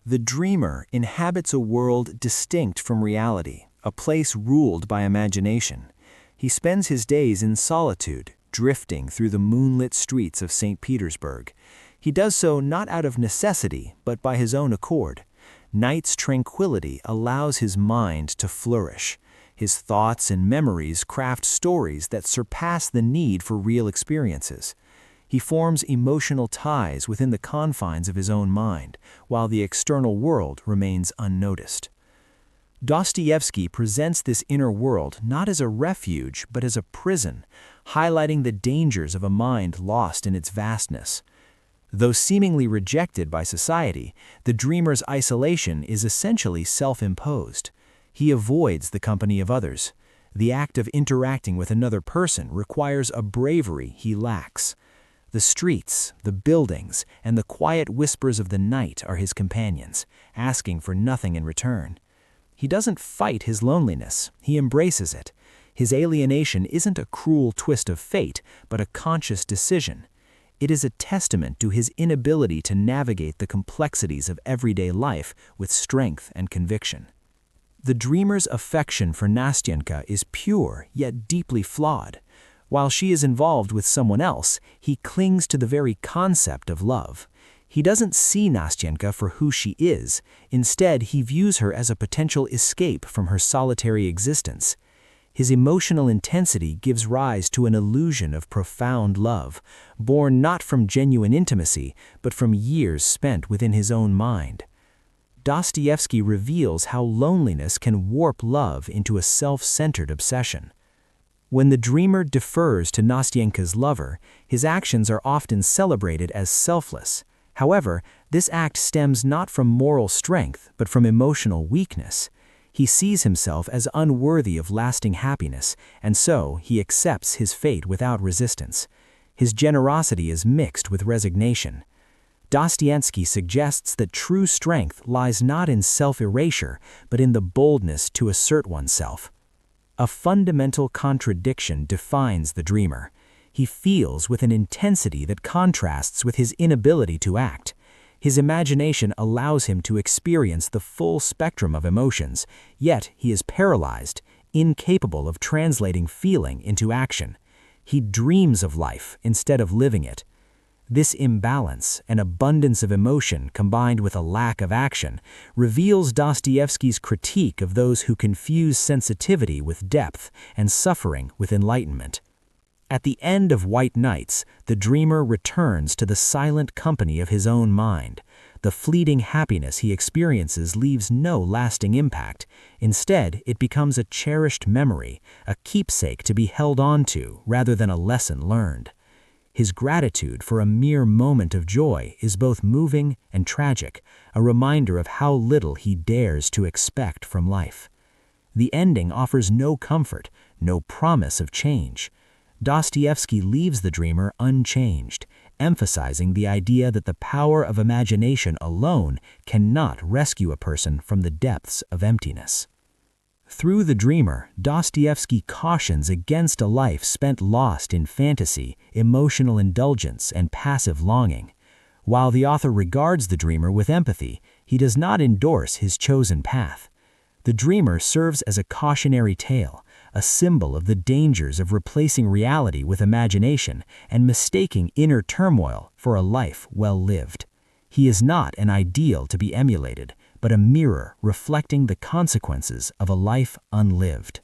The dreamer inhabits a world distinct from reality, a place ruled by imagination. He spends his days in solitude, drifting through the moonlit streets of St. Petersburg. He does so not out of necessity, but by his own accord. Night's tranquility allows his mind to flourish. His thoughts and memories craft stories that surpass the need for real experiences. He forms emotional ties within the confines of his own mind, while the external world remains unnoticed. Dostoevsky presents this inner world not as a refuge, but as a prison, highlighting the dangers of a mind lost in its vastness. Though seemingly rejected by society, the dreamer's isolation is essentially self-imposed. He avoids the company of others. The act of interacting with another person requires a bravery he lacks. The streets, the buildings, and the quiet whispers of the night are his companions, asking for nothing in return. He doesn't fight his loneliness, he embraces it. His alienation isn't a cruel twist of fate, but a conscious decision. It is a testament to his inability to navigate the complexities of everyday life with strength and conviction. The dreamer's affection for Nastyenka is pure, yet deeply flawed. While she is involved with someone else, he clings to the very concept of love. He doesn't see Nastyenka for who she is. Instead, he views her as a potential escape from her solitary existence. His emotional intensity gives rise to an illusion of profound love, born not from genuine intimacy, but from years spent within his own mind. Dostoevsky reveals how loneliness can warp love into a self-centered obsession. When the dreamer defers to Nastyenka's lover, his actions are often celebrated as selfless. However, this act stems not from moral strength, but from emotional weakness. He sees himself as unworthy of lasting happiness, and so he accepts his fate without resistance. His generosity is mixed with resignation. Dostoevsky suggests that true strength lies not in self-erasure, but in the boldness to assert oneself. A fundamental contradiction defines the dreamer. He feels with an intensity that contrasts with his inability to act. His imagination allows him to experience the full spectrum of emotions, yet he is paralyzed, incapable of translating feeling into action. He dreams of life instead of living it. This imbalance, an abundance of emotion combined with a lack of action, reveals Dostoevsky's critique of those who confuse sensitivity with depth and suffering with enlightenment. At the end of White Nights, the dreamer returns to the silent company of his own mind. The fleeting happiness he experiences leaves no lasting impact. Instead, it becomes a cherished memory, a keepsake to be held on to rather than a lesson learned. His gratitude for a mere moment of joy is both moving and tragic, a reminder of how little he dares to expect from life. The ending offers no comfort, no promise of change. Dostoevsky leaves the dreamer unchanged, emphasizing the idea that the power of imagination alone cannot rescue a person from the depths of emptiness. Through the dreamer, Dostoevsky cautions against a life spent lost in fantasy, emotional indulgence, and passive longing. While the author regards the dreamer with empathy, he does not endorse his chosen path. The dreamer serves as a cautionary tale, a symbol of the dangers of replacing reality with imagination and mistaking inner turmoil for a life well lived. He is not an ideal to be emulated, but a mirror reflecting the consequences of a life unlived.